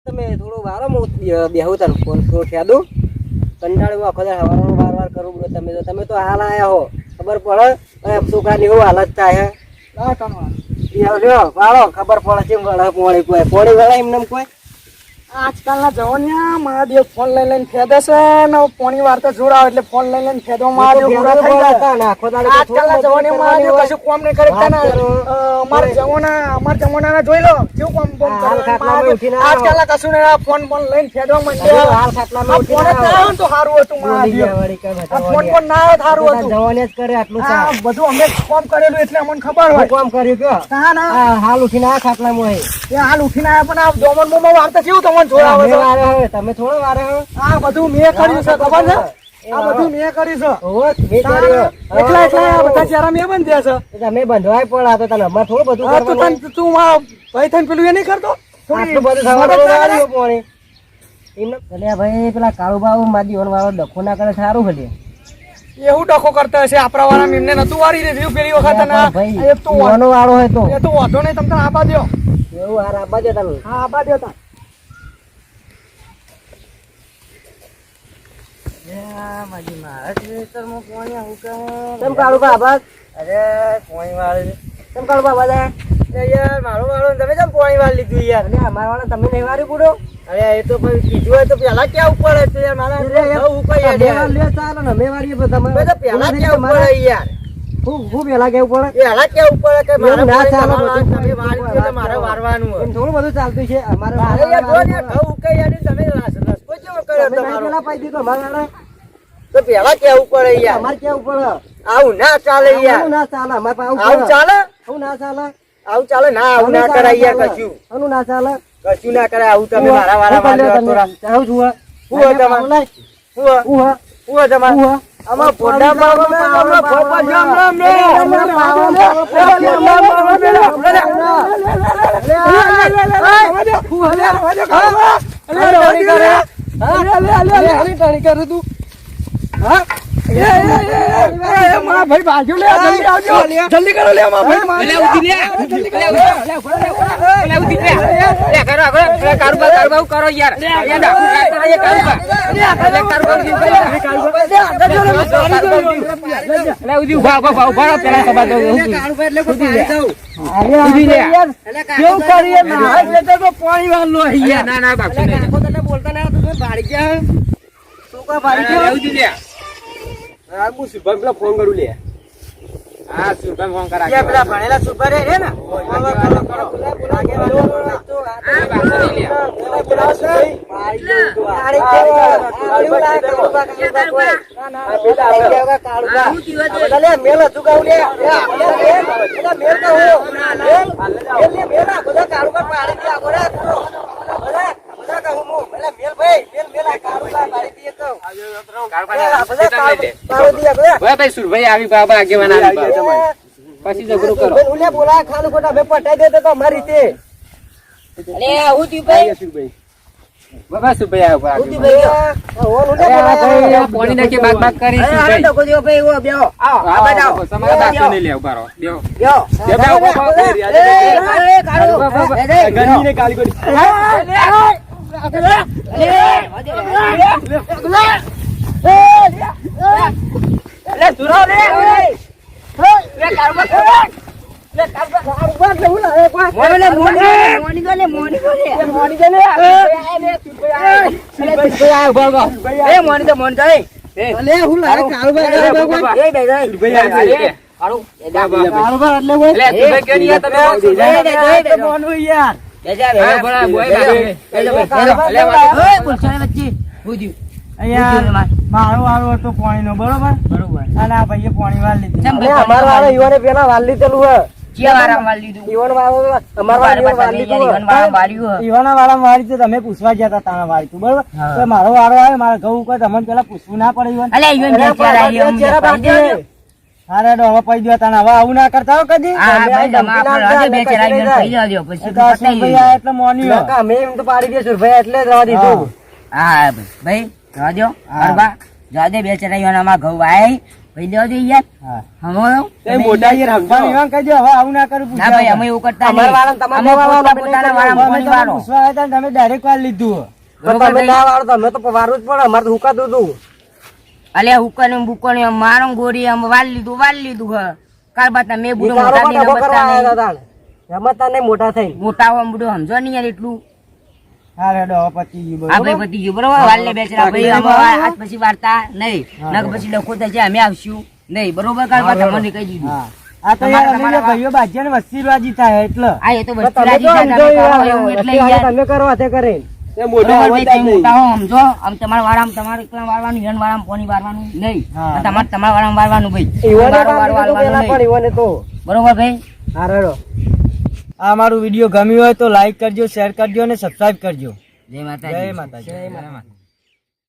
તમે થોડો વારો બેહું તને ફોન ઠ્યા દઉં કંટાળ્યું આખો હવાનો વાર કરું બોલો તમે તો હાલ આયા હો ખબર પડે છોકરાની એવું હાલત થાય વાળો ખબર પડે છે પોણી વળે એમને કોઈ આજકાલના જવાનિયા મહાદેવ ફોન લઈને ફેદે છે ને પોણી વાર્તા જોડાવ એટલે ફોન લઈને ફેદો મહાદેવ આજકાલના જવાનિયા મહાદેવ કશું કામ નહીં કરે અમારા જમાના જોઈ લો કેવું કામ આજકાલના કશું નહીં ફોન લઈને ફેદવા માંડ્યા તો સારું હતું મહાદેવ ફોન ના આવે સારું હતું જવાનિયા જ કરે આટલું બધું અમે કામ કરેલું એટલે અમને ખબર હોય કામ કર્યું કે હાલ ઉઠીને આ ખાટલામાં હોય હાલ ઉઠીને આવ્યા પણ આ ડોમન મોમાં વાર્તા કેવું તમે તમે થોડો વારે આ બધું મેં કર્યું છે ખબર છે આ બધું મેં કર્યું છે એટલા બધા જરા મેં બંધ્યા છે તમે બંધવાય પણ આ તો તને અમારે થોડું બધું તું ભાઈ થઈને પેલું એ નહીં કરતો આટલું બધું થવાનું પોણી એમને ભાઈ પેલા કાળુ બાબુ મારી જીવન વાળો ડખો ના કરે સારું હશે એવું ડખો કરતા હશે આપણા વાળા એમને નતું વારી રહ્યું પેલી વખત વાળો હોય તો એ તો વાંધો નહીં તમને આબા દો એવું હાર આબા દે તમે હા આબા દો તા થોડું બધું ચાલતું છે અમારે તો પેલા કેવું પડે યાર અમારે કેવું પડે આવું ના ચાલે યાર ના ચાલે અમારે આવું ચાલે આવું ના ચાલે આવું ચાલે ના આવું ના કરાય યાર કશું આનું ના ચાલે કશું ના કરાય આવું તમે મારા વાળા ચાહું છું હું તમારે હું તમારે આમાં પોડા ભાઈ બાજુ લે જલ્દી કરો લે બોલતા ના ભાડી ગયા છોકરા ભાડી ગયા હું શુભમ પેલા ફોન કરું લે હા શુભમ ફોન કરા પેલા ભણેલા સુપર હે ને સુરભાઈ આવી બાબા આગેવાન પછી ઝઘડો કરો બોલા ખાલી ખોટા બે પટાઈ દે તો અમારી રીતે બાબા સુરભાઈ પાણી નાખી બાગ બાગ કરી ગરમી ને કાલી કરી મારો વાળો હતો પાણી નો બરોબર અને આ ભાઈ પાણી વાળ લીધું અમારા વાળા યુવાને પેલા વાળ લીધેલું હે તમે પૂછવા ગયા હતા તારા વાળી તું બરોબર મારો વારો આવે મારા ઘઉં કોઈ તમને પેલા પૂછવું ના પડે અરે હવે પૈ દો તને હવે આવું ના કરતા હો કદી એટલે મોની અમે એમ તો પાડી દઈશું ભાઈ એટલે જ રવા દીધું હા ભાઈ જવા દો જવા દે બે ચરાઈઓના ઘઉં આય ભાઈ દેવા જોઈએ યાર. હા. હમણાં એ મોટા યાર સમજો. પણ ઈવન કહેજો, હવે આવું ના કરું, ના ભાઈ અમે એવું કરતા અમારા નહીં. વાળાને તમારે અમે દેવા પોતા વાળા પોતાના અમે વાળામાં અમે પોણી તમને વાળો. પૂછવા આવ્યા હતા ને તમે ડાયરેક્ટ વાર લીધું. પણ તમે ના વાળો તમે તો વારવું જ પડે અમારે તો હુકાતું હતું. અલ્યા હુકન બુકન મારો ગોરી આમ વાલ લીધું હ કાલ બાદ મેં બુડો ઈ તારો મોટા પણ ડબો કરવા નહીં આયા હતા તાણે. રમતતા નહીં મોટા થઈ. મોટા હો બુડો સમજો નહીં યાર એટલું. હા રેડો, હવે પતી ગયું, આ બરોબર? ભાઈ પતી ગયું બરોબર. વાલે બેચરા ભાઈ અમે આજ પછી વાર્તા નહીં નક પછી ડખો થશે અમે આવશું નહીં બરોબર. કાલ બાદ તમને કહી દીધું. હા. આ તો યાર અમે જે ભાઈઓ બાજ્યા ને વસ્તી રાજી થાય એટલે. આ એ તો પણ વસ્તી તમે રાજી તો થાય, સમજો તમે કરો યાર, એવું એટલે વસ્તી યાર. વાળા તમે કરો હાથે કરીને. એ મોટા બરોબર ભાઈ, અવાજ તમે નહીં. મોટા હો સમજો. આમ તમારા વાળામાં તમારે એકલા વાળવાનું, હિરણ વાળામાં પોણી વાળવાનું નહીં. હા. અને તમારા વાળામાં વાળવાનું ભાઈ. ઈવોને વારો વાર વારો લીધું વાળવાનું પેલા પણ નહીં. ઈવોને તો. બરોબર ભાઈ. હા રેડો. આ મારું વિડીયો ગમ્યું હોય તો લાઈક કરજો, શેર કરજો અને સબસ્ક્રાઇબ કરજો. જય માતાજી. જય માતાજી.